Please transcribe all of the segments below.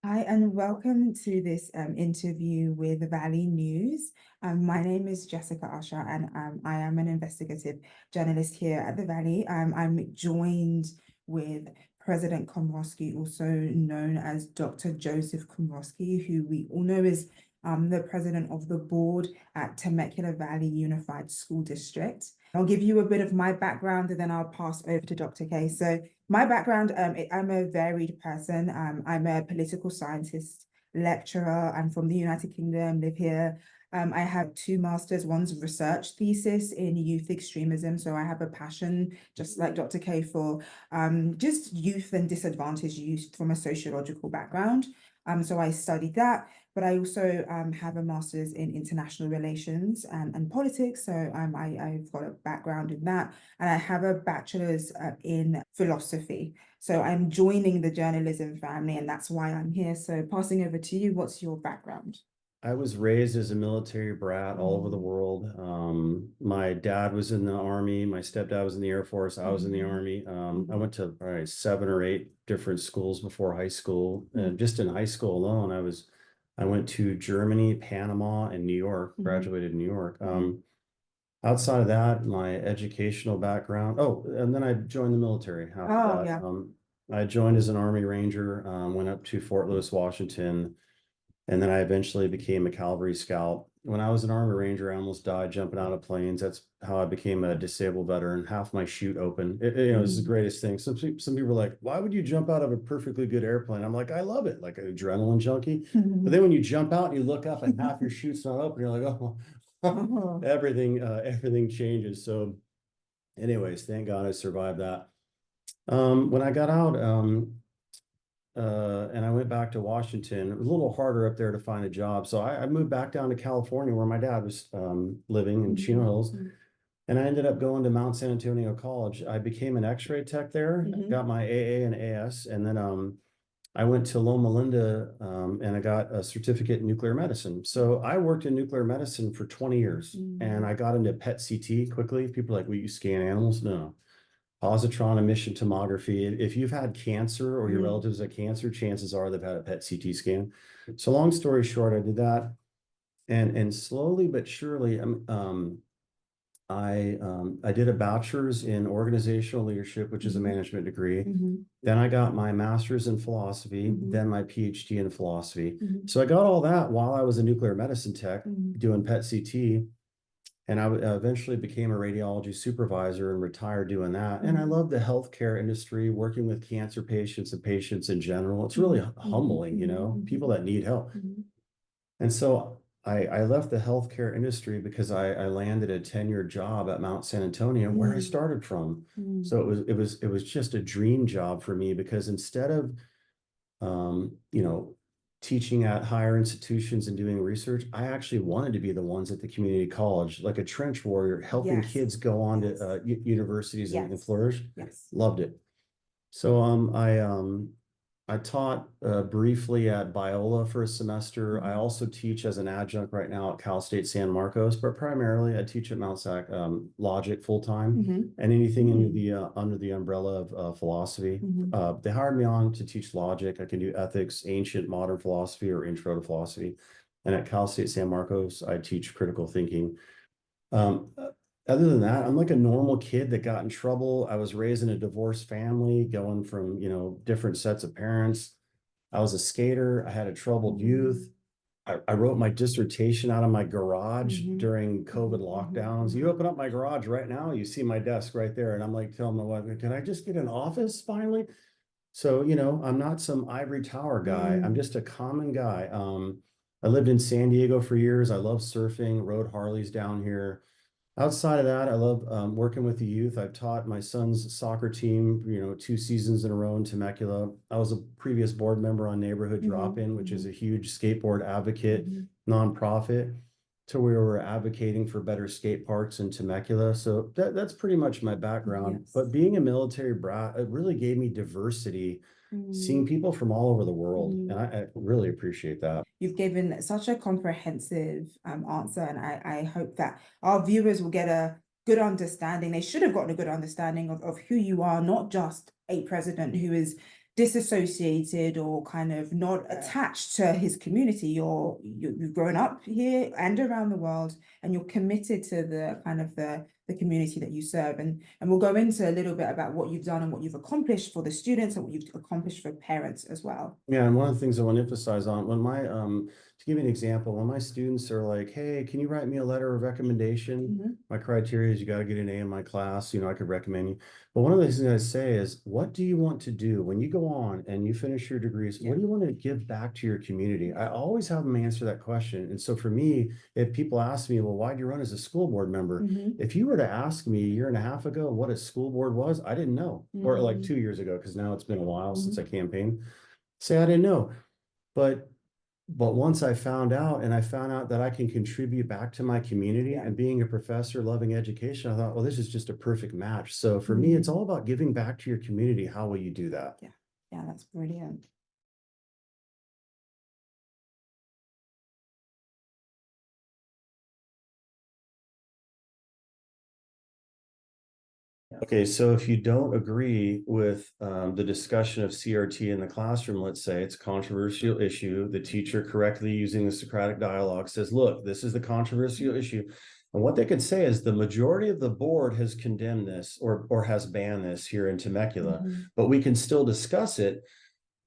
Hi, and welcome to this interview with Valley News. My name is Jessica Usher, and I am an investigative journalist here at the Valley. I'm joined with President Komrosky, also known as Dr. Joseph Komrosky, who we all know is the president of the board at Temecula Valley Unified School District. I'll give you a bit of my background and then I'll pass over to Dr. K. So my background, I'm a varied person. I'm a political scientist lecturer. I'm from the United Kingdom, live here. I have two masters, one's research thesis in youth extremism. So I have a passion, just like Dr. K, for just youth and disadvantaged youth from a sociological background. So I studied that, but I also have a master's in international relations and politics. So I've got a background in that, and I have a bachelor's in philosophy. So I'm joining the journalism family, and that's why I'm here. So passing over to you, what's your background? I was raised as a military brat all over the world. My dad was in the Army. My stepdad was in the Air Force. I was in the Army. I went to probably 7 or 8 different schools before high school. And just in high school alone, I went to Germany, Panama, and New York, graduated in New York. Outside of that, my educational background. Oh, and then I joined the military after that. Yeah. I joined as an Army Ranger, went up to Fort Lewis, Washington. And then I eventually became a cavalry scout. When I was an Army Ranger, I almost died jumping out of planes. That's how I became a disabled veteran. Half my chute open. This is the greatest thing. Some people are like, why would you jump out of a perfectly good airplane? I'm like, I love it, like an adrenaline junkie. But then when you jump out and you look up and half your chute's not open, you're like, oh, everything changes. So anyways, thank God I survived that. When I got out, and I went back to Washington. It was a little harder up there to find a job. So I moved back down to California where my dad was living in Chino Hills. And I ended up going to Mount San Antonio College. I became an X-ray tech there, got my AA and AS. And then I went to Loma Linda and I got a certificate in nuclear medicine. So I worked in nuclear medicine for 20 years and I got into PET CT quickly. People are like, will you scan animals? No. Positron emission tomography. If you've had cancer or your relatives had cancer, chances are they've had a PET CT scan. So long story short, I did that, and slowly but surely, I did a bachelor's in organizational leadership, which is a management degree. Then I got my master's in philosophy, then my PhD in philosophy. So I got all that while I was a nuclear medicine tech doing PET CT. And I eventually became a radiology supervisor and retired doing that. And I love the healthcare industry, working with cancer patients and patients in general. It's really humbling, people that need help. And so I left the healthcare industry because I landed a 10-year job at Mount San Antonio where I started from. So it was just a dream job for me because instead of teaching at higher institutions and doing research, I actually wanted to be the ones at the community college, like a trench warrior, helping kids go on to universities and flourish. Loved it. So I taught briefly at Biola for a semester. I also teach as an adjunct right now at Cal State San Marcos, but primarily I teach at Mount Sac Logic full time and anything under the umbrella of philosophy. They hired me on to teach logic. I can do ethics, ancient, modern philosophy, or intro to philosophy. And at Cal State San Marcos, I teach critical thinking. Other than that, I'm like a normal kid that got in trouble. I was raised in a divorced family, going from, different sets of parents. I was a skater. I had a troubled youth. I wrote my dissertation out of my garage during COVID lockdowns. You open up my garage right now, you see my desk right there. And I'm like telling my wife, can I just get an office finally? So, I'm not some ivory tower guy. I'm just a common guy. I lived in San Diego for years. I love surfing, rode Harleys down here. Outside of that, I love working with the youth. I've taught my son's soccer team, 2 seasons in a row in Temecula. I was a previous board member on Neighborhood Drop-In, which is a huge skateboard advocate nonprofit, to where we're advocating for better skate parks in Temecula. So that's pretty much my background. But being a military brat, it really gave me diversity, seeing people from all over the world. And I really appreciate that. You've given such a comprehensive answer, and I hope that our viewers will get a good understanding. They should have gotten a good understanding of who you are, not just a president who is disassociated or kind of not attached to his community. You've grown up here and around the world, and you're committed to the kind of the community that you serve. And we'll go into a little bit about what you've done and what you've accomplished for the students and what you've accomplished for parents as well. Yeah, and one of the things I want to emphasize on when my to give you an example, when my students are like, hey, can you write me a letter of recommendation? My criteria is you got to get an A in my class, you know, I could recommend you. But one of the things I say is, what do you want to do when you go on and you finish your degrees? What do you want to give back to your community? I always have them answer that question. And so for me, if people ask me, well, why do you run as a school board member? If you were to ask me a year and a half ago what a school board was, I didn't know. Or like 2 years ago, because now it's been a while since I campaigned. Say I didn't know. But once I found out, and I found out that I can contribute back to my community, and being a professor, loving education, I thought, well, this is just a perfect match. So for me, it's all about giving back to your community. How will you do that? Yeah, that's brilliant. Okay, so if you don't agree with the discussion of CRT in the classroom, let's say it's a controversial issue, the teacher correctly using the Socratic dialogue says, look, this is the controversial issue. And what they could say is the majority of the board has condemned this or has banned this here in Temecula, but we can still discuss it,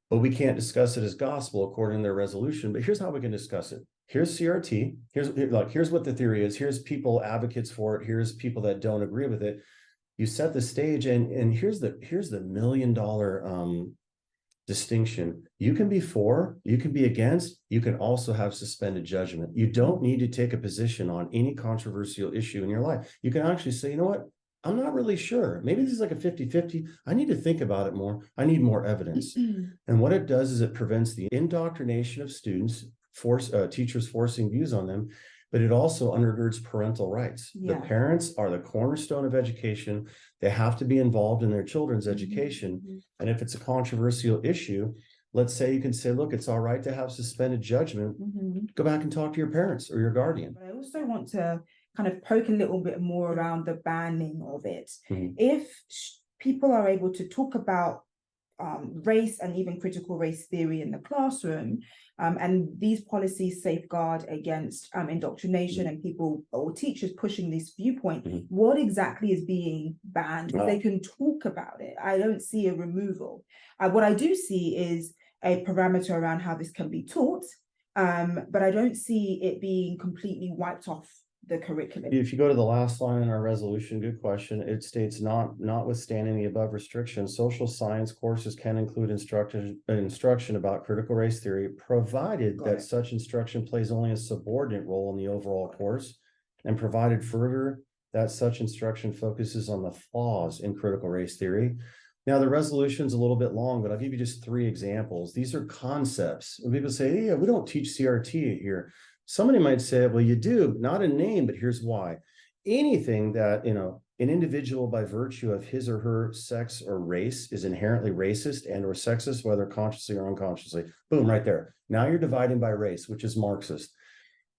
but we can't discuss it as gospel according to their resolution. But here's how we can discuss it. Here's CRT. Here's what the theory is. Here's people advocates for it. Here's people that don't agree with it. You set the stage, and here's the $1 million distinction. You can be for, you can be against, you can also have suspended judgment. You don't need to take a position on any controversial issue in your life. You can actually say, you know what? I'm not really sure. Maybe this is like a 50-50. I need to think about it more. I need more evidence. And what it does is it prevents the indoctrination of students, teachers forcing views on them. But it also undergirds parental rights. The parents are the cornerstone of education. They have to be involved in their children's education. And if it's a controversial issue, let's say you can say, look, it's all right to have suspended judgment. Go back and talk to your parents or your guardian. But I also want to kind of poke a little bit more around the banning of it. If people are able to talk about race and even critical race theory in the classroom, and these policies safeguard against indoctrination and people or teachers pushing this viewpoint, what exactly is being banned? If they can talk about it, I don't see a removal. What I do see is a parameter around how this can be taught, but I don't see it being completely wiped off the curriculum. If you go to the last line in our resolution, good question. It states, notwithstanding the above restrictions, social science courses can include instruction about critical race theory, provided that such instruction plays only a subordinate role in the overall course, and provided further that such instruction focuses on the flaws in critical race theory. Now, the resolution's a little bit long, but I'll give you just 3 examples. These are concepts. When people say, yeah, we don't teach CRT here. Somebody might say, well, you do, not a name, but here's why. Anything that, you know, an individual by virtue of his or her sex or race is inherently racist and or sexist, whether consciously or unconsciously. Boom, right there. Now you're dividing by race, which is Marxist.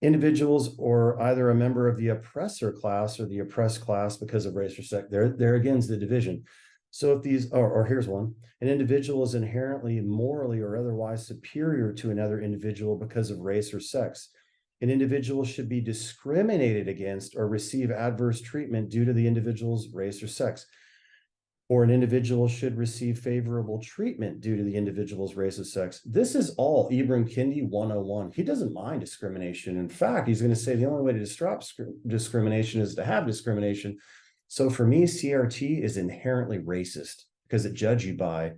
Individuals or either a member of the oppressor class or the oppressed class because of race or sex, there again is the division. So if these, or here's one, an individual is inherently morally or otherwise superior to another individual because of race or sex. An individual should be discriminated against or receive adverse treatment due to the individual's race or sex. Or an individual should receive favorable treatment due to the individual's race or sex. This is all Ibram Kendi 101. He doesn't mind discrimination. In fact, he's going to say the only way to disrupt discrimination is to have discrimination. So for me, CRT is inherently racist because it judges you by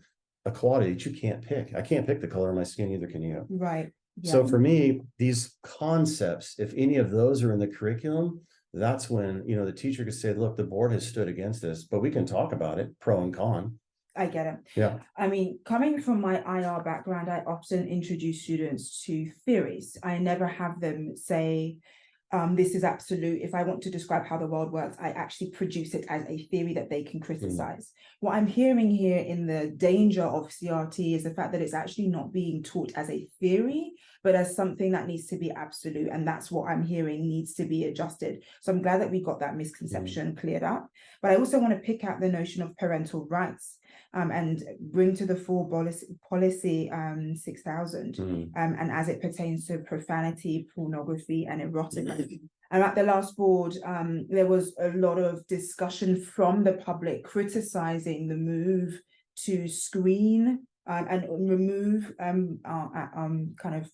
a quality that you can't pick. I can't pick the color of my skin, either can you. Right. So for me, these concepts, if any of those are in the curriculum, that's when, you know, the teacher could say, look, the board has stood against this, but we can talk about it, pro and con. I get it. Yeah. I mean, coming from my IR background, I often introduce students to theories. I never have them say, this is absolute. If I want to describe how the world works, I actually produce it as a theory that they can criticize. What I'm hearing here in the danger of CRT is the fact that it's actually not being taught as a theory, but as something that needs to be absolute. And that's what I'm hearing needs to be adjusted. So I'm glad that we got that misconception cleared up. But I also want to pick out the notion of parental rights. and bring to the fore policy 6000, and as it pertains to profanity, pornography, and erotica. And at the last board, there was a lot of discussion from the public criticizing the move to screen and remove kind of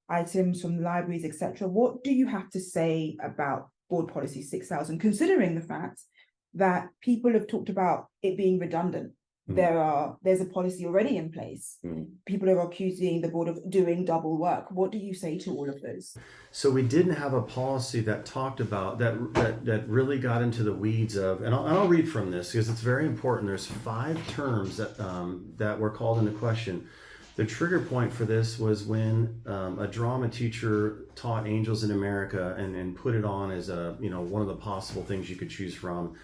items from libraries, etc. What do you have to say about board policy 6000, considering the fact that people have talked about it being redundant? There's a policy already in place. People are accusing the board of doing double work. What do you say to all of those? So we didn't have a policy that talked about that really got into the weeds of, and I'll read from this because it's very important. There's 5 terms that were called into question. The trigger point for this was when a drama teacher taught Angels in America and put it on as one of the possible things you could choose from.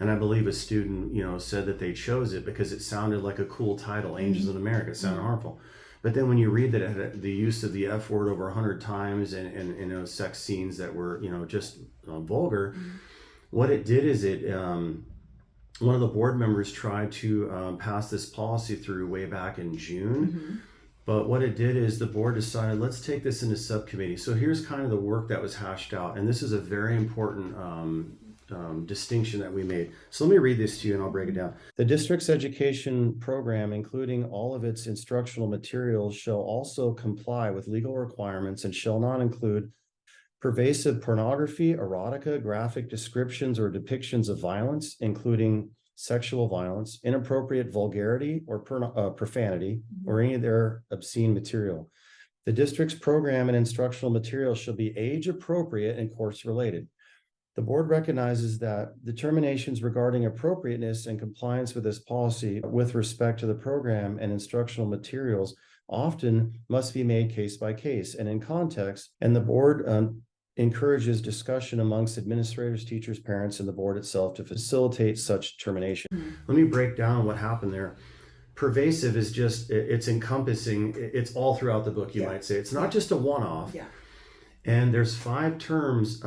And I believe a student, said that they chose it because it sounded like a cool title, Angels in America. It sounded harmful. But then when you read that it had the use of the F word over 100 times and sex scenes that were, just vulgar, what it did is one of the board members tried to pass this policy through way back in June. But what it did is the board decided, let's take this into subcommittee. So here's kind of the work that was hashed out. And this is a very important distinction that we made. So let me read this to you and I'll break it down. The district's education program, including all of its instructional materials, shall also comply with legal requirements and shall not include pervasive pornography, erotica, graphic descriptions or depictions of violence, including sexual violence, inappropriate vulgarity or profanity, or any of their obscene material. The district's program and instructional materials shall be age appropriate and course related. The board recognizes that determinations regarding appropriateness and compliance with this policy with respect to the program and instructional materials often must be made case by case and in context, and the board encourages discussion amongst administrators, teachers, parents, and the board itself to facilitate such determination. Let me break down what happened there. Pervasive is just, it's encompassing, it's all throughout the book, you might say. It's not just a one-off. And there's 5 terms.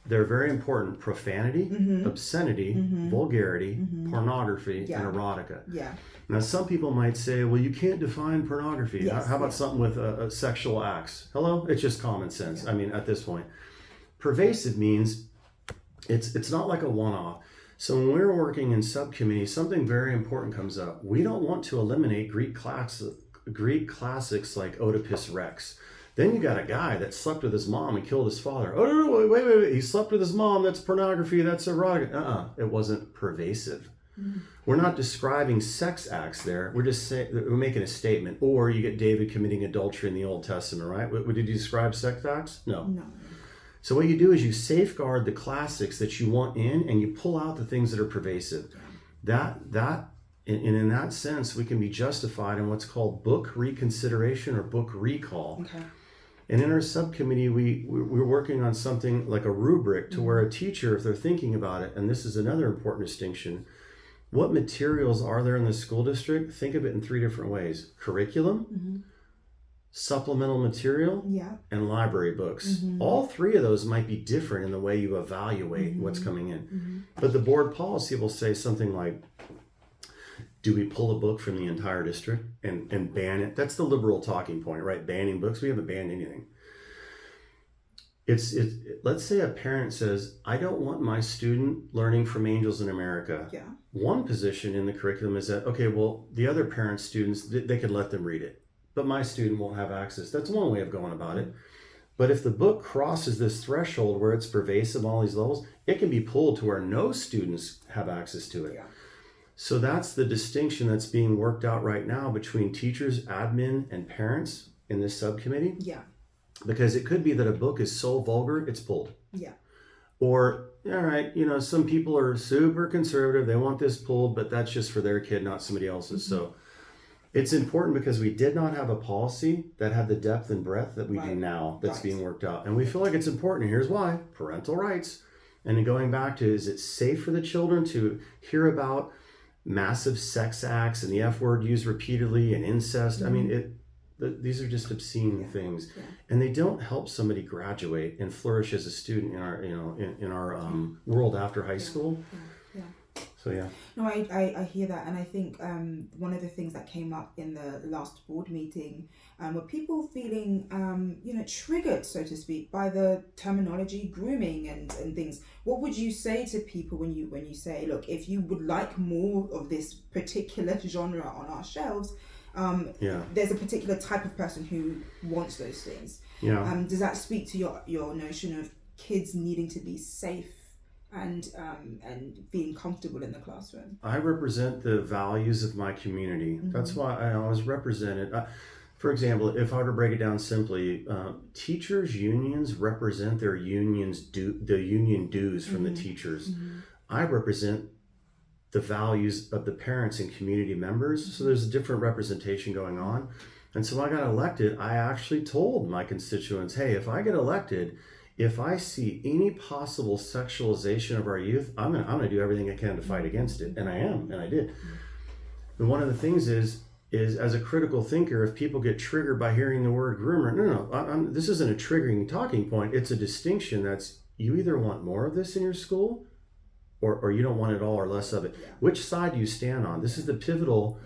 They're very important: profanity, obscenity, vulgarity, pornography, and erotica. Now, some people might say, well, you can't define pornography. How about something with sexual acts? Hello? It's just common sense. I mean, at this point. Pervasive means it's not like a one-off. So when we're working in subcommittee, something very important comes up. We don't want to eliminate Greek classics like Oedipus Rex. Then you got a guy that slept with his mom and killed his father. Oh, no, wait. He slept with his mom. That's pornography. That's erotic. It wasn't pervasive. We're not describing sex acts there. We're just saying, we're making a statement. Or you get David committing adultery in the Old Testament, right? Did you describe sex acts? No. So what you do is you safeguard the classics that you want in, and you pull out the things that are pervasive. In that sense, we can be justified in what's called book reconsideration or book recall. And in our subcommittee, we're working on something like a rubric to where a teacher, if they're thinking about it, and this is another important distinction, what materials are there in the school district? Think of it in 3 different ways: curriculum, supplemental material, and library books. All 3 of those might be different in the way you evaluate what's coming in. But the board policy will say something like, do we pull a book from the entire district and ban it? That's the liberal talking point, right? Banning books. We haven't banned anything. Let's say a parent says, I don't want my student learning from Angels in America. One position in the curriculum is that, okay, well, the other parents, students, they could let them read it, but my student won't have access. That's one way of going about it. But if the book crosses this threshold where it's pervasive on all these levels, it can be pulled to where no students have access to it. So that's the distinction that's being worked out right now between teachers, admin, and parents in this subcommittee. Because it could be that a book is so vulgar, it's pulled. Or, all right, some people are super conservative. They want this pulled, but that's just for their kid, not somebody else's. So it's important because we did not have a policy that had the depth and breadth that we do now that's being worked out. And we feel like it's important. Here's why: parental rights. And then going back to, is it safe for the children to hear about massive sex acts and the F word used repeatedly and incest? I mean, these are just obscene things, and they don't help somebody graduate and flourish as a student in our, in our world after high school. So yeah. No, I hear that, and I think one of the things that came up in the last board meeting were people feeling triggered, so to speak, by the terminology grooming and things. What would you say to people when you say, look, if you would like more of this particular genre on our shelves, there's a particular type of person who wants those things. Yeah. Does that speak to your notion of kids needing to be safe and being comfortable in the classroom? I represent the values of my community. Mm-hmm. That's why I always represent it. For example, if I were to break it down simply, teachers' unions represent their the union dues from the teachers. Mm-hmm. I represent the values of the parents and community members. Mm-hmm. So there's a different representation going on. And so when I got elected, I actually told my constituents, hey, if I get elected, if I see any possible sexualization of our youth, I'm gonna do everything I can to fight against it. And I am, and I did. And one of the things is as a critical thinker, if people get triggered by hearing the word groomer, no, this isn't a triggering talking point. It's a distinction that's, you either want more of this in your school or you don't want it all or less of it. Yeah. Which side do you stand on? This is the pivotal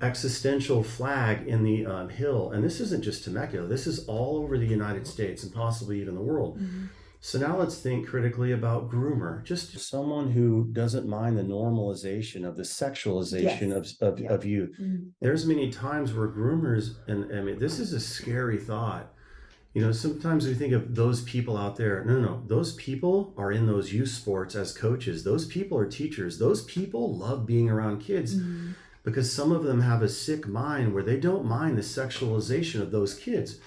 existential flag in the hill. And this isn't just Temecula. This is all over the United States and possibly even the world. Mm-hmm. So now let's think critically about groomer. Just someone who doesn't mind the normalization of the sexualization of youth. Mm-hmm. There's many times where groomers, and I mean, this is a scary thought. You know, sometimes we think of those people out there. No. Those people are in those youth sports as coaches. Those people are teachers. Those people love being around kids. Mm-hmm. Because some of them have a sick mind where they don't mind the sexualization of those kids.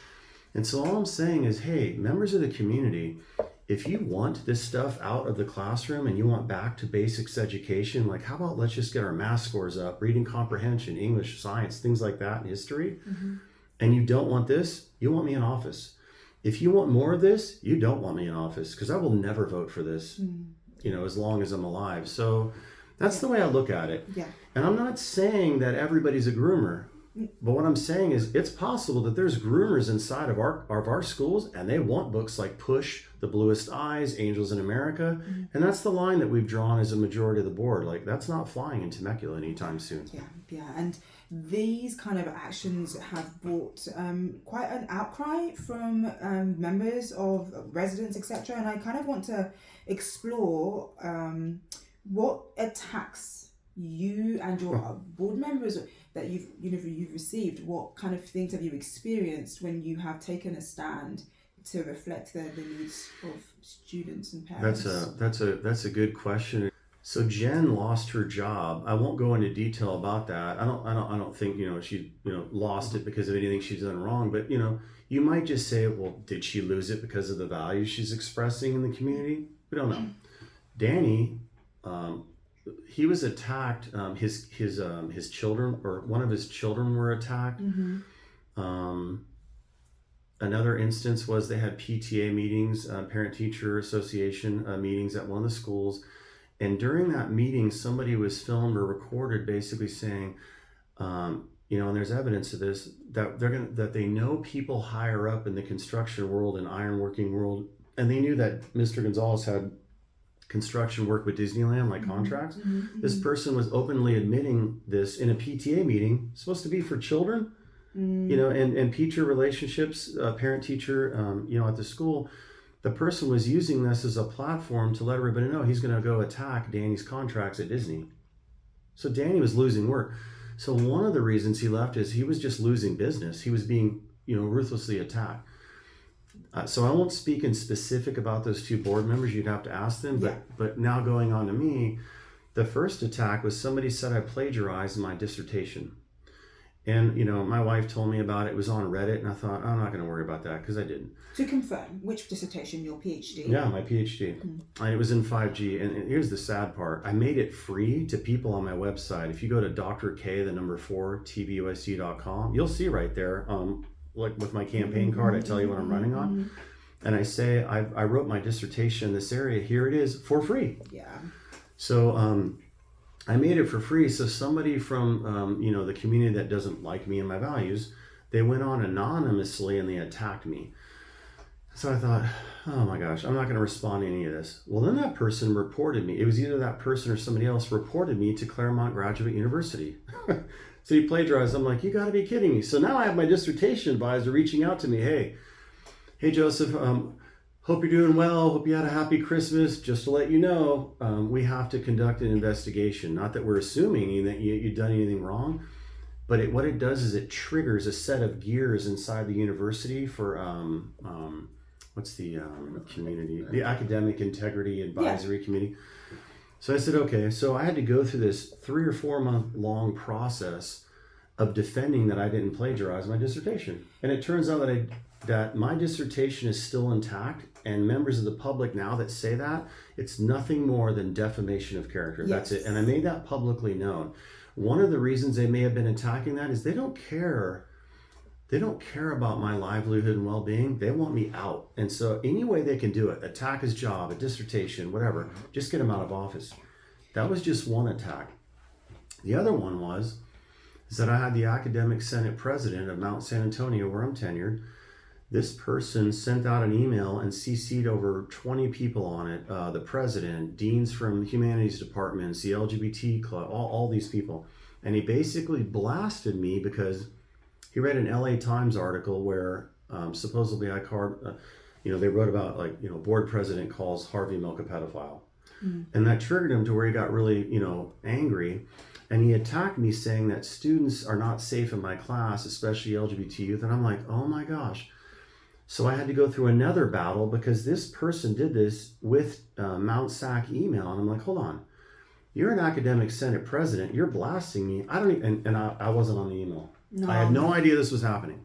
And so all I'm saying is, hey, members of the community, if you want this stuff out of the classroom and you want back to basics education, like how about let's just get our math scores up, reading comprehension, English, science, things like that, and history. Mm-hmm. And you don't want this, you want me in office. If you want more of this, you don't want me in office, because I will never vote for this, as long as I'm alive. So that's the way I look at it. Yeah. And I'm not saying that everybody's a groomer, but what I'm saying is it's possible that there's groomers inside of our schools, and they want books like Push, The Bluest Eyes, Angels in America. Mm-hmm. And that's the line that we've drawn as a majority of the board. Like, that's not flying in Temecula anytime soon. Yeah. And these kind of actions have brought quite an outcry from members of residents, etc. And I kind of want to explore what attacks you and your board members that you've received. What kind of things have you experienced when you have taken a stand to reflect the needs of students and parents? That's a good question. So Jen lost her job. I won't go into detail about that. I don't think she lost it because of anything she's done wrong. But you might just say, well, did she lose it because of the values she's expressing in the community? We don't know. Danny. He was attacked. His children, or one of his children, were attacked. Mm-hmm. Another instance was they had PTA meetings, parent-teacher association meetings at one of the schools, and during that meeting, somebody was filmed or recorded, basically saying, and there's evidence of this, that they know people higher up in the construction world and ironworking world, and they knew that Mr. Gonzalez had construction work with Disneyland, like contracts. Mm-hmm. This person was openly admitting this in a PTA meeting, supposed to be for children, and teacher relationships, parent-teacher, at the school. The person was using this as a platform to let everybody know he's going to go attack Danny's contracts at Disney. So Danny was losing work. So one of the reasons he left is he was just losing business. He was being, ruthlessly attacked. So I won't speak in specific about those two board members. You'd have to ask them. But now going on to me, the first attack was somebody said I plagiarized my dissertation. And, my wife told me about it. It was on Reddit. And I thought, I'm not going to worry about that, because I didn't. To confirm, which dissertation, your PhD? Yeah, my PhD. And it was in 5G. And here's the sad part. I made it free to people on my website. If you go to Dr. K, the number 4, TVUSD.com, you'll see right there, like with my campaign card, I tell you what I'm running on. And I say, I wrote my dissertation in this area. Here it is for free. Yeah. So I made it for free. So somebody from, the community that doesn't like me and my values, they went on anonymously and they attacked me. So I thought, oh my gosh, I'm not going to respond to any of this. Well, then that person reported me. It was either that person or somebody else reported me to Claremont Graduate University. So he plagiarized. I'm like, you got to be kidding me. So now I have my dissertation advisor reaching out to me. Hey, Joseph, hope you're doing well. Hope you had a happy Christmas. Just to let you know, we have to conduct an investigation. Not that we're assuming that you've done anything wrong, but what it does is it triggers a set of gears inside the university for what's the community, the Academic Integrity Advisory Committee. So I said, okay. So I had to go through this 3 or 4 month long process of defending that I didn't plagiarize my dissertation. And it turns out that my dissertation is still intact, and members of the public now that say that, it's nothing more than defamation of character. That's it. And I made that publicly known. One of the reasons they may have been attacking that is they don't care about my livelihood and well-being. They want me out. And so any way they can do it, attack his job, a dissertation, whatever, just get him out of office. That was just one attack. The other one is that I had the Academic Senate President of Mount San Antonio, where I'm tenured. This person sent out an email and CC'd over 20 people on it. The president, deans from humanities departments, the LGBT club, all these people. And he basically blasted me because he read an LA Times article where supposedly I called, they wrote about board president calls Harvey Milk a pedophile. And that triggered him to where he got really, angry. And he attacked me saying that students are not safe in my class, especially LGBT youth. And I'm like, oh my gosh. So I had to go through another battle because this person did this with Mount SAC email. And I'm like, hold on. You're an Academic Senate President. You're blasting me. I wasn't on the email. No. I had no idea this was happening.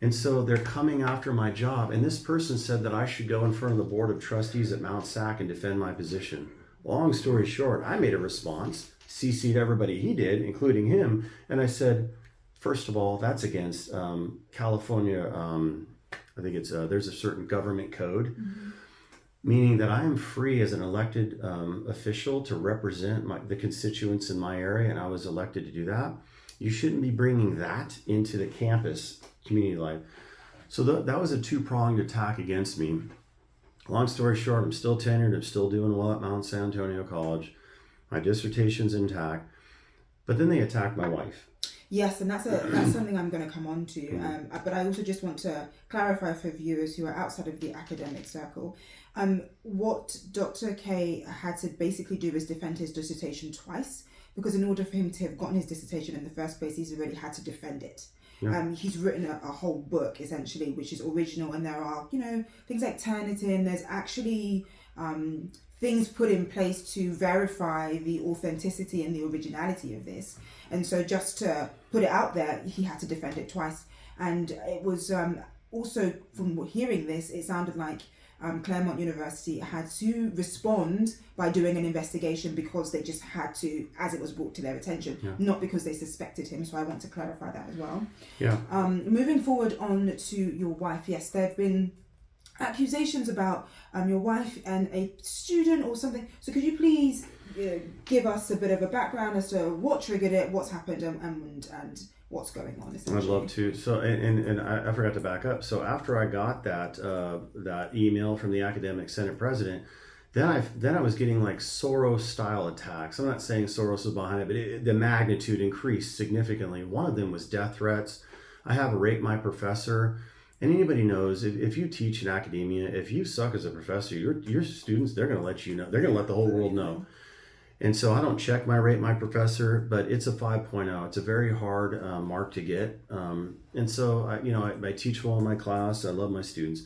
And so they're coming after my job. And this person said that I should go in front of the Board of Trustees at Mount SAC and defend my position. Long story short, I made a response, CC'd everybody he did, including him. And I said, first of all, that's against California. I think it's there's a certain government code, meaning that I am free as an elected official to represent the constituents in my area. And I was elected to do that. You shouldn't be bringing that into the campus community life. So that was a two-pronged attack against me. Long story short, I'm still tenured. I'm still doing well at Mount San Antonio College. My dissertation's intact. But then they attacked my wife. Yes, and that's something I'm going to come on to. But I also just want to clarify for viewers who are outside of the academic circle. What Dr. K had to basically do is defend his dissertation twice, because in order for him to have gotten his dissertation in the first place, he's already had to defend it. Yeah. He's written a whole book, essentially, which is original, and there are, things like Turnitin. There's actually things put in place to verify the authenticity and the originality of this. And so just to put it out there, he had to defend it twice. And it was also, from hearing this, it sounded like Claremont University had to respond by doing an investigation because they just had to, as it was brought to their attention, not because they suspected him. So I want to clarify that as well. Yeah. Moving forward on to your wife, yes, there have been accusations about your wife and a student or something. So could you please give us a bit of a background as to what triggered it, what's happened, and what's going on? I'd love to. So, and I forgot to back up. So after I got that email from the Academic Senate President, then I was getting like Soros style attacks. I'm not saying Soros was behind it, but the magnitude increased significantly. One of them was death threats. I have a rate my professor. And anybody knows, if you teach in academia, if you suck as a professor, your students, they're going to let you know. They're going to let the whole world know. And so I don't check my rate my professor, but it's a 5.0. It's a very hard mark to get. And so, I teach well in my class. I love my students.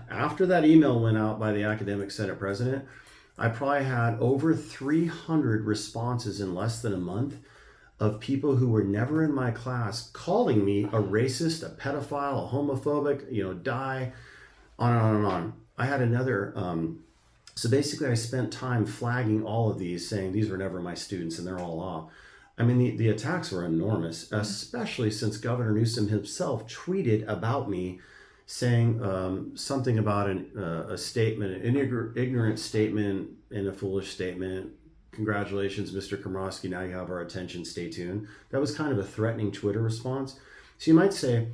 After that email went out by the Academic Senate President, I probably had over 300 responses in less than a month of people who were never in my class calling me a racist, a pedophile, a homophobic, die, on and on and on. I had another, so basically I spent time flagging all of these, saying these were never my students and they're all off. I mean, the attacks were enormous, especially since Governor Newsom himself tweeted about me saying something about a statement, an ignorant statement and a foolish statement. Congratulations, Mr. Komrosky, now you have our attention, stay tuned. That was kind of a threatening Twitter response. So you might say,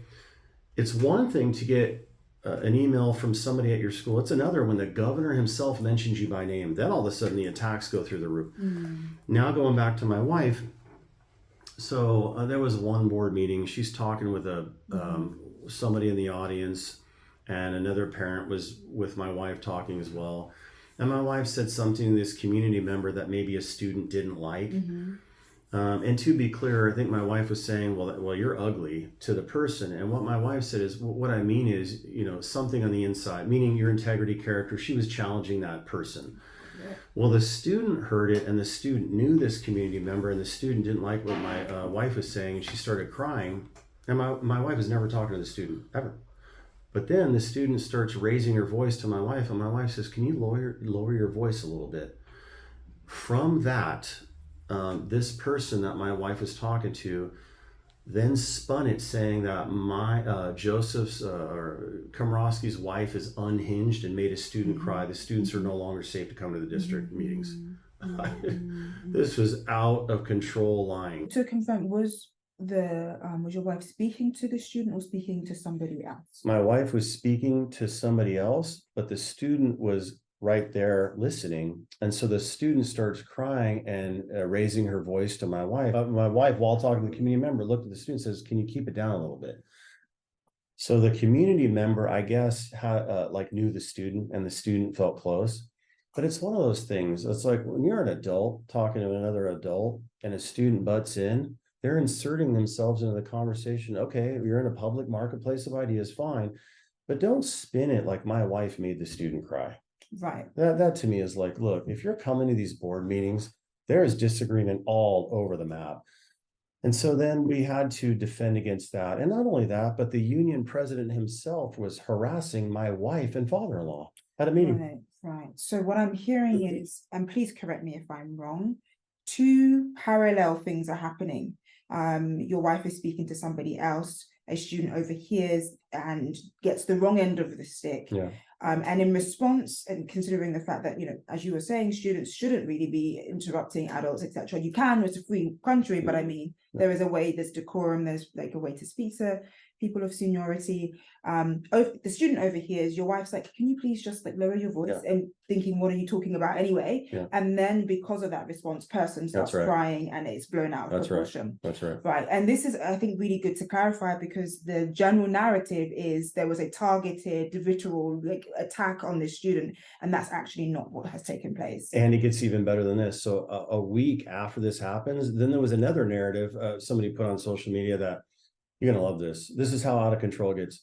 it's one thing to get an email from somebody at your school. It's another when the governor himself mentions you by name. Then all of a sudden the attacks go through the roof. Now going back to my wife. So there was one board meeting. She's talking with somebody in the audience, and another parent was with my wife talking as well. And my wife said something to this community member that maybe a student didn't like. And to be clear, I think my wife was saying, well, you're ugly to the person. And what my wife said is, what I mean is, something on the inside, meaning your integrity, character. She was challenging that person. Well, the student heard it, and the student knew this community member, and the student didn't like what my wife was saying, and she started crying. And my wife has never talked to the student, ever. But then the student starts raising her voice to my wife, and my wife says, can you lower your voice a little bit? From that, this person that my wife was talking to then spun it, saying that my Joseph's or Komrosky's wife is unhinged and made a student cry. The students are no longer safe to come to the district meetings. This was out of control lying. To confirm, was your wife speaking to the student or speaking to somebody else? My wife was speaking to somebody else, but the student was right there listening. And so the student starts crying and raising her voice to my wife. My wife, while talking to the community member, looked at the student and says, can you keep it down a little bit? So the community member, I guess, knew the student, and the student felt close. But it's one of those things. It's like when you're an adult talking to another adult and a student butts in, they're inserting themselves into the conversation. Okay, you're in a public marketplace of ideas, fine. But don't spin it like my wife made the student cry. Right. That to me is like, look, if you're coming to these board meetings, there is disagreement all over the map. And so then we had to defend against that. And not only that, but the union president himself was harassing my wife and father-in-law at a meeting. Right. So what I'm hearing is, and please correct me if I'm wrong, two parallel things are happening. Your wife is speaking to somebody else, a student overhears and gets the wrong end of the stick. Yeah. And in response, and considering the fact that, as you were saying, students shouldn't really be interrupting adults, etc. You can, it's a free country, but I mean, there is a way, there's decorum, there's like a way to speak to people of seniority. The student overhears, your wife's like, can you please just lower your voice? And thinking, what are you talking about anyway? And then because of that response, person starts crying and it's blown out of proportion. That's right. Right. And this is, I think, really good to clarify, because the general narrative is there was a targeted, literal attack on this student, and that's actually not what has taken place. And it gets even better than this. So a week after this happens, then there was another narrative somebody put on social media that, you're gonna love this. This is how out of control it gets.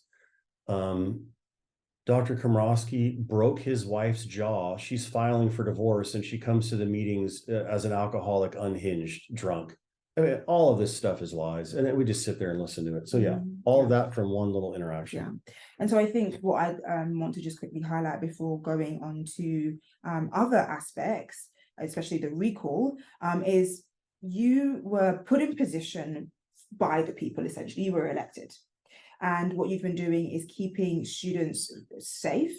Dr. Komrosky broke his wife's jaw. She's filing for divorce, and she comes to the meetings as an alcoholic, unhinged, drunk. I mean, all of this stuff is lies, and then we just sit there and listen to it. So all of that from one little interaction. And so I think what I want to just quickly highlight before going on to other aspects, especially the recall, is you were put in position by the people. Essentially, you were elected, and what you've been doing is keeping students safe,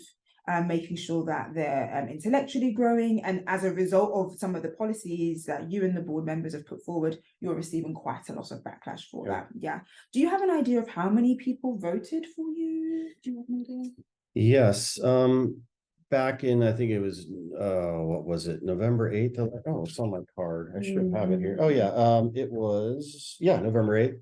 making sure that they're intellectually growing, and as a result of some of the policies that you and the board members have put forward, you're receiving quite a lot of backlash for that. Do you have an idea of how many people voted for you? Do you have an idea? Yes. Back in, I think it was what was it, November 8th? Oh, it's on my card. I should have it here. Oh yeah, it was November 8th.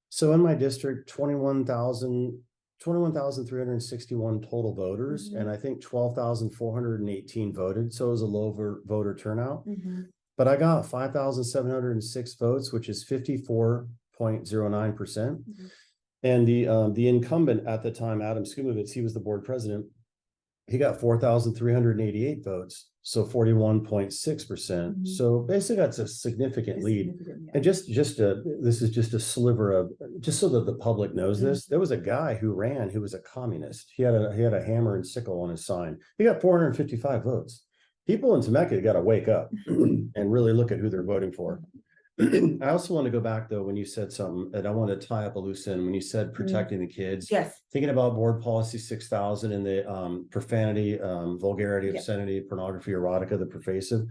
So in my district, 21,361 total voters, and I think 12,418 voted. So it was a low voter turnout. But I got 5,706 votes, which is 54.09%. And the incumbent at the time, Adam Skumovitz, he was the board president. He got 4,388 votes, so 41.6%. So basically that's a significant lead. And this is just a sliver of, just so that the public knows this, there was a guy who ran who was a communist. He had a hammer and sickle on his sign. He got 455 votes. People in Temecula got to wake up and really look at who they're voting for. I also want to go back though, when you said something, and I want to tie up a loose end, when you said protecting the kids. Thinking about board policy 6,000 and the profanity, vulgarity, obscenity, pornography, erotica, the pervasive.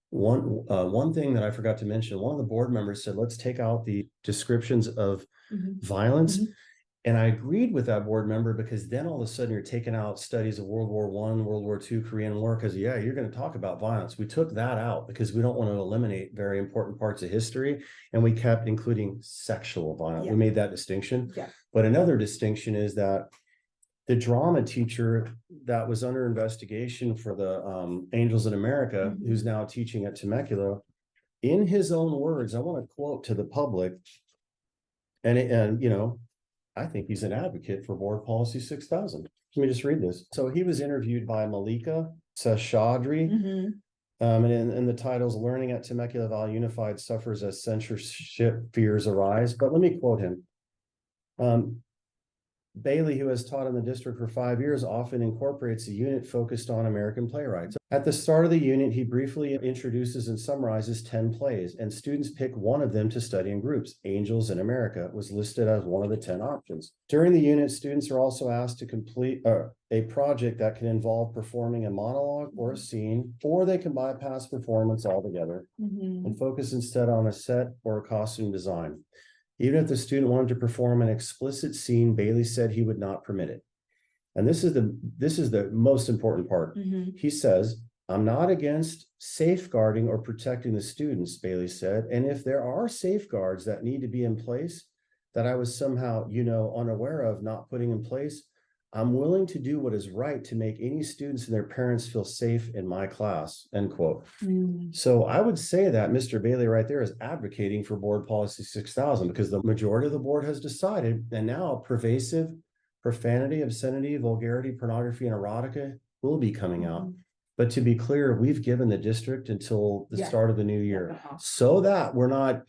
One thing that I forgot to mention, one of the board members said, let's take out the descriptions of violence. And I agreed with that board member, because then all of a sudden you're taking out studies of World War I, World War II, Korean War, because yeah, you're going to talk about violence. We took that out because we don't want to eliminate very important parts of history. And we kept including sexual violence. We made that distinction. But another distinction is that the drama teacher that was under investigation for the Angels in America, who's now teaching at Temecula, in his own words, I want to quote to the public, and you know, I think he's an advocate for Board Policy 6000. Let me just read this. So he was interviewed by Malika Seshadri, and the title is "Learning at Temecula Valley Unified Suffers as Censorship Fears Arise." But let me quote him. Bailey, who has taught in the district for 5 years, often incorporates a unit focused on American playwrights. At the start of the unit, he briefly introduces and summarizes 10 plays, and students pick one of them to study in groups. Angels in America was listed as one of the 10 options. During the unit, students are also asked to complete a project that can involve performing a monologue or a scene, or they can bypass performance altogether and focus instead on a set or a costume design. Even if the student wanted to perform an explicit scene, Bailey said he would not permit it. And this is the most important part. He says, "I'm not against safeguarding or protecting the students," Bailey said. "And if there are safeguards that need to be in place that I was somehow, unaware of not putting in place, I'm willing to do what is right to make any students and their parents feel safe in my class," end quote. So I would say that Mr. Bailey right there is advocating for Board Policy 6000, because the majority of the board has decided, and now pervasive profanity, obscenity, vulgarity, pornography, and erotica will be coming out. But to be clear, we've given the district until the start of the new year, so that we're not,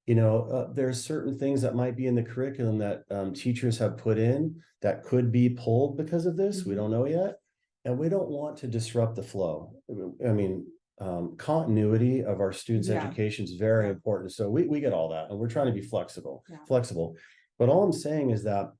there's certain things that might be in the curriculum that teachers have put in that could be pulled because of this. We don't know yet. And we don't want to disrupt the flow. I mean, continuity of our students' education is very important. So we get all that, and we're trying to be flexible. But all I'm saying is that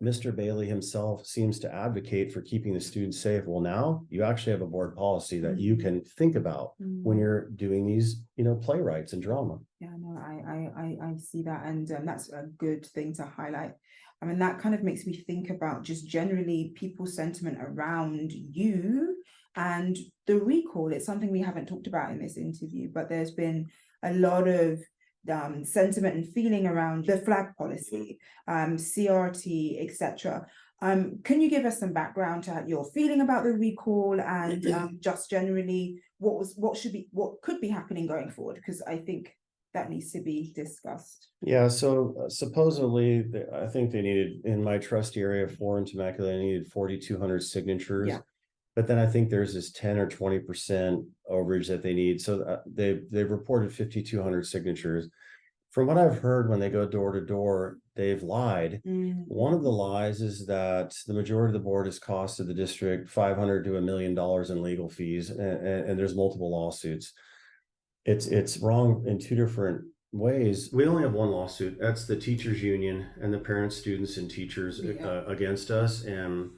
Mr. Bailey himself seems to advocate for keeping the students safe. Well, now you actually have a board policy that you can think about when you're doing these, playwrights and drama. Yeah, no, I see that, and that's a good thing to highlight. I mean, that kind of makes me think about just generally people's sentiment around you and the recall. It's something we haven't talked about in this interview, but there's been a lot of sentiment and feeling around the flag policy, CRT, etc. Can you give us some background to your feeling about the recall, and just generally what could be happening going forward? Because I think that needs to be discussed. Yeah, so supposedly, I think they needed, in my trust area 4 in Temecula, they needed 4,200 signatures. But then I think there's this 10 or 20% overage that they need. So they've reported 5,200 signatures. From what I've heard, when they go door to door, they've lied. One of the lies is that the majority of the board has costed the district $500 to $1 million in legal fees, and there's multiple lawsuits. It's wrong in two different ways. We only have one lawsuit. That's the teachers union and the parents, students, and teachers against us. And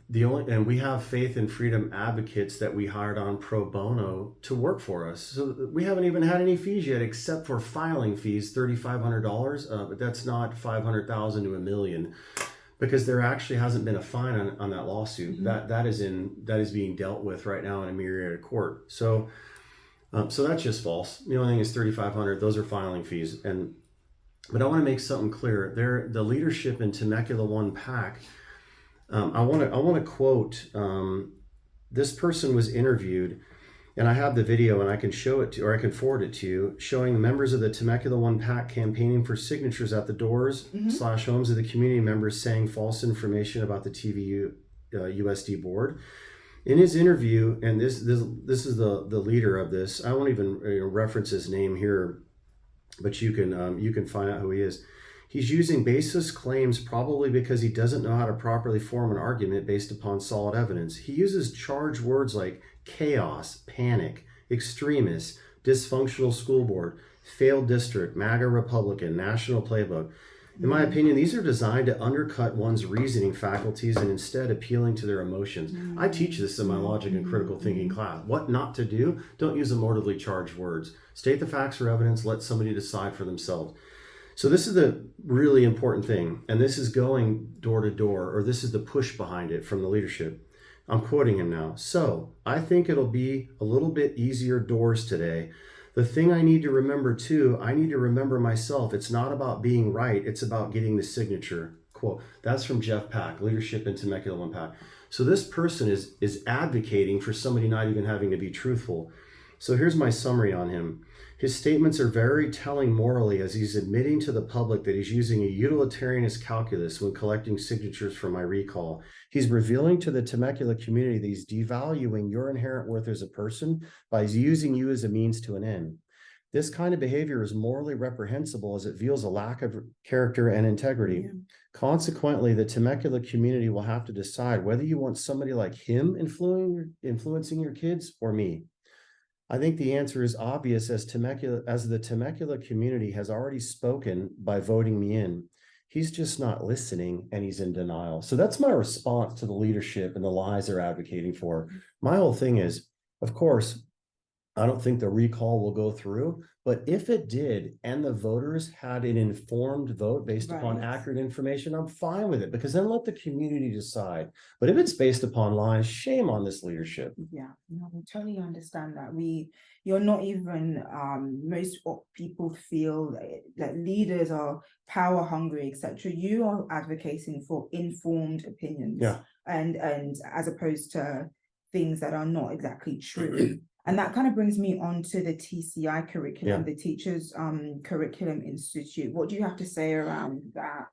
we have faith and freedom advocates that we hired on pro bono to work for us. So we haven't even had any fees yet, except for filing fees, $3,500. But that's not $500,000 to $1 million, because there actually hasn't been a fine on that lawsuit. That is being dealt with right now in a myriad court. So that's just false. The only thing is $3,500. Those are filing fees. But I want to make something clear. The leadership in Temecula One PAC. I want to quote. This person was interviewed, and I have the video, and I can show it to, or I can forward it to you, showing the members of the Temecula One PAC campaigning for signatures at the doors / homes of the community members saying false information about the TVUSD board. In his interview, and this is the leader of this. I won't even reference his name here, but you can find out who he is. He's using baseless claims, probably because he doesn't know how to properly form an argument based upon solid evidence. He uses charged words like chaos, panic, extremists, dysfunctional school board, failed district, MAGA Republican, national playbook. In my opinion, these are designed to undercut one's reasoning faculties and instead appealing to their emotions. I teach this in my logic and critical thinking class. What not to do? Don't use emotively charged words. State the facts or evidence. Let somebody decide for themselves. So this is the really important thing, and this is going door to door, or this is the push behind it from the leadership. I'm quoting him now. So I think it'll be a little bit easier doors today. The thing I need to remember too, I need to remember myself. It's not about being right. It's about getting the signature. Quote. That's from Jeff Pack, Leadership in Temecula Impact. So this person is advocating for somebody not even having to be truthful. So here's my summary on him. His statements are very telling morally, as he's admitting to the public that he's using a utilitarianist calculus when collecting signatures for my recall. He's revealing to the Temecula community that he's devaluing your inherent worth as a person by using you as a means to an end. This kind of behavior is morally reprehensible as it reveals a lack of character and integrity. Yeah. Consequently, the Temecula community will have to decide whether you want somebody like him influencing your kids or me. I think the answer is obvious, as the Temecula community has already spoken by voting me in. He's just not listening, and he's in denial. So that's my response to the leadership and the lies they're advocating for. My whole thing is, of course, I don't think the recall will go through, but if it did and the voters had an informed vote based upon accurate information, I'm fine with it, because then let the community decide. But if it's based upon lies, shame on this leadership. Yeah, no, I totally understand that. You're not even, most people feel that leaders are power hungry, etc. You are advocating for informed opinions, yeah, and as opposed to things that are not exactly true. And that kind of brings me on to the TCI curriculum, the Teachers Curriculum Institute. What do you have to say around that?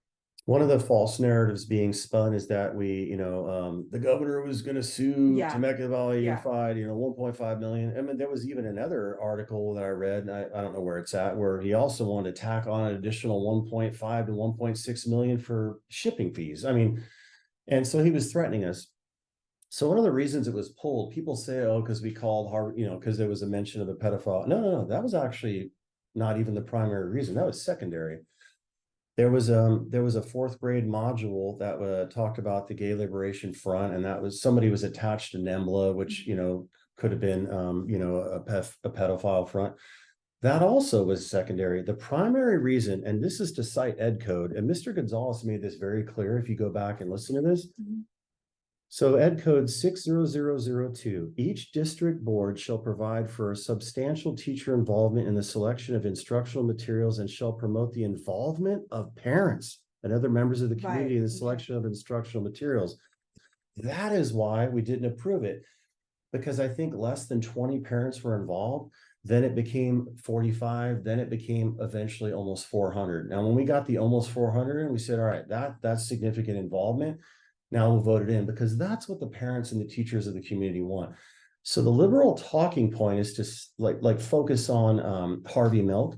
One of the false narratives being spun is that the governor was going to sue Temecula Valley Unified, 1.5 million. I mean, there was even another article that I read, and I don't know where it's at, where he also wanted to tack on an additional 1.5 to 1.6 million for shipping fees. I mean, and so he was threatening us. So one of the reasons it was pulled, people say, oh, because we called Harvard, because there was a mention of a pedophile. No, that was actually not even the primary reason. That was secondary. There was a fourth grade module that talked about the Gay Liberation Front, and that was somebody was attached to NEMLA, which could have been a pedophile front. That also was secondary. The primary reason, and this is to cite Ed Code, and Mr. Gonzalez made this very clear if you go back and listen to this. So Ed Code 60002, each district board shall provide for a substantial teacher involvement in the selection of instructional materials and shall promote the involvement of parents and other members of the community in the selection of instructional materials. That is why we didn't approve it, because I think less than 20 parents were involved. Then it became 45. Then it became eventually almost 400. Now, when we got the almost 400, we said, all right, that's significant involvement. Now we'll vote it in, because that's what the parents and the teachers of the community want. So the liberal talking point is to like focus on Harvey Milk.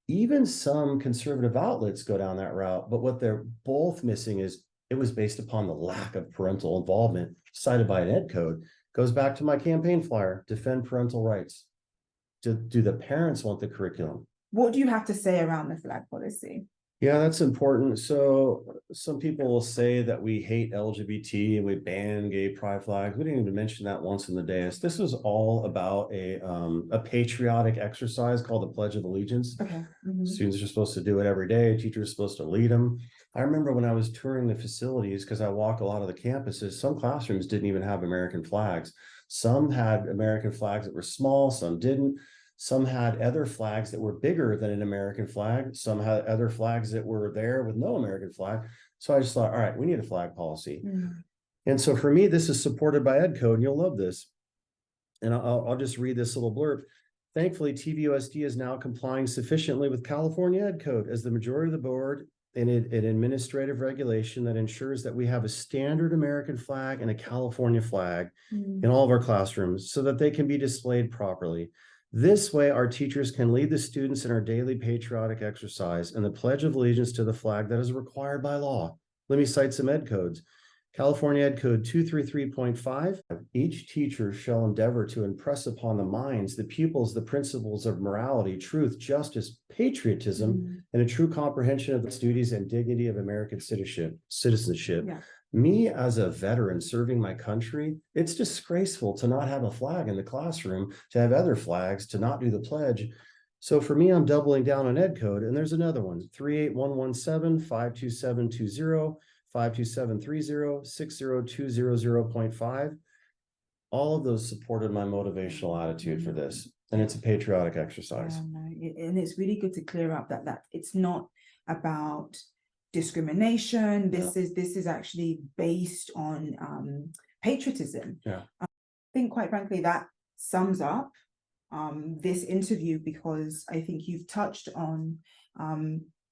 Even some conservative outlets go down that route, but what they're both missing is it was based upon the lack of parental involvement cited by an Ed Code. Goes back to my campaign flyer: defend parental rights. Do the parents want the curriculum? What do you have to say around the flag policy? Yeah, that's important. So some people will say that we hate LGBT and we ban gay pride flags. We didn't even mention that once in the dais. This was all about a patriotic exercise called the Pledge of Allegiance. Okay. Students are supposed to do it every day. Teachers are supposed to lead them. I remember when I was touring the facilities, because I walk a lot of the campuses, some classrooms didn't even have American flags. Some had American flags that were small, some didn't. Some had other flags that were bigger than an American flag. Some had other flags that were there with no American flag. So I just thought, all right, we need a flag policy. And so for me, this is supported by Ed Code, and you'll love this. And I'll just read this little blurb. Thankfully, TVUSD is now complying sufficiently with California Ed Code as the majority of the board in an administrative regulation that ensures that we have a standard American flag and a California flag in all of our classrooms so that they can be displayed properly. This way, our teachers can lead the students in our daily patriotic exercise and the Pledge of Allegiance to the flag that is required by law. Let me cite some Ed codes. California Ed Code 233.5, each teacher shall endeavor to impress upon the minds, the pupils, the principles of morality, truth, justice, patriotism, and a true comprehension of the duties and dignity of American citizenship. Yeah. Me as a veteran serving my country, it's disgraceful to not have a flag in the classroom, to have other flags, to not do the pledge. So for me, I'm doubling down on ed code, and there's another one, 38117 52720 52730 60200.5. All of those supported my motivational attitude for this. And it's a patriotic exercise. And it's really good to clear up that it's not about discrimination. This is actually based on patriotism. I think, quite frankly, that sums up this interview, because I think you've touched on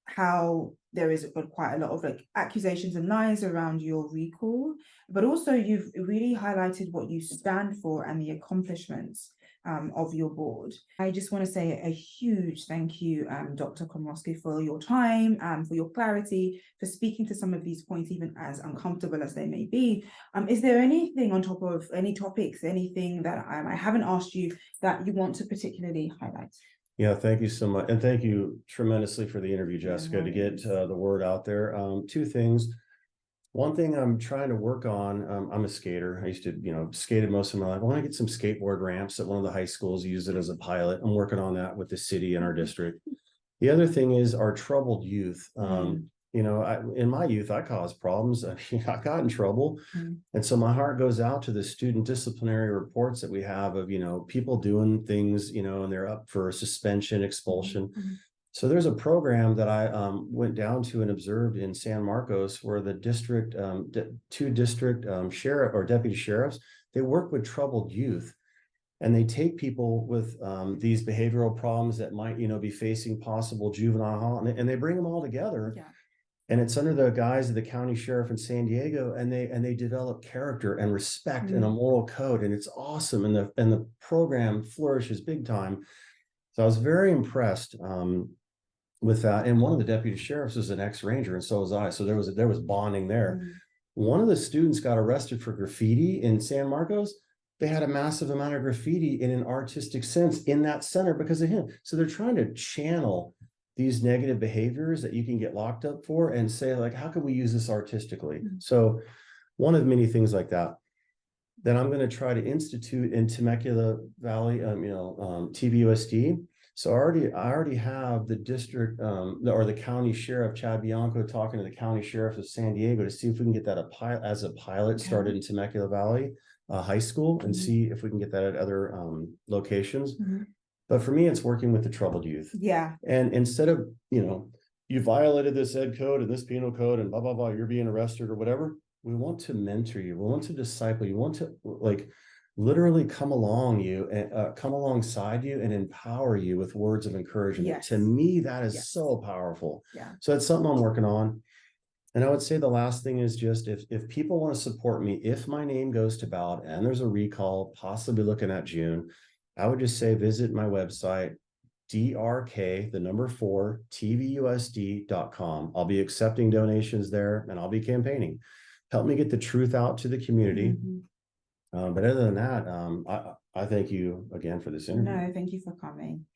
how there is quite a lot of accusations and lies around your recall, but also you've really highlighted what you stand for and the accomplishments of your board. I just want to say a huge thank you, Dr. Komrosky, for your time, for your clarity, for speaking to some of these points, even as uncomfortable as they may be. Is there anything on top of any topics, anything that I haven't asked you that you want to particularly highlight? Yeah, thank you so much. And thank you tremendously for the interview, Jessica, to get the word out there. Two things. One thing I'm trying to work on, I'm a skater. I used to, skated most of my life. I want to get some skateboard ramps at one of the high schools, use it as a pilot. I'm working on that with the city and our district. The other thing is our troubled youth. In my youth, I caused problems. I got in trouble. And so my heart goes out to the student disciplinary reports that we have of, people doing things, and they're up for suspension, expulsion. So there's a program that I went down to and observed in San Marcos, where the district, two district sheriff or deputy sheriffs, they work with troubled youth, and they take people with these behavioral problems that might, be facing possible juvenile hall, and they bring them all together. And it's under the guise of the county sheriff in San Diego, and they develop character and respect and a moral code, and it's awesome. And the program flourishes big time. So I was very impressed with that. And one of the deputy sheriffs was an ex-ranger, and so was I. So there was bonding there. One of the students got arrested for graffiti in San Marcos. They had a massive amount of graffiti in an artistic sense in that center because of him. So they're trying to channel these negative behaviors that you can get locked up for and say, how can we use this artistically? So one of many things like that. Then I'm going to try to institute in Temecula Valley, TVUSD. So I already have the district or the county sheriff, Chad Bianco, talking to the county sheriff of San Diego to see if we can get that as a pilot started in Temecula Valley High School, and see if we can get that at other locations. But for me, it's working with the troubled youth. And instead of, you violated this ed code and this penal code and blah, blah, blah, you're being arrested or whatever, we want to mentor you. We want to disciple you. We want to literally come alongside you and empower you with words of encouragement. To me, that is so powerful. So that's something I'm working on. And I would say the last thing is just if people want to support me, if my name goes to ballot and there's a recall, possibly looking at June, I would just say visit my website, DRK4 TVUSD.com. I'll be accepting donations there, and I'll be campaigning. Help me get the truth out to the community. But other than that, I thank you again for this interview. No, thank you for coming.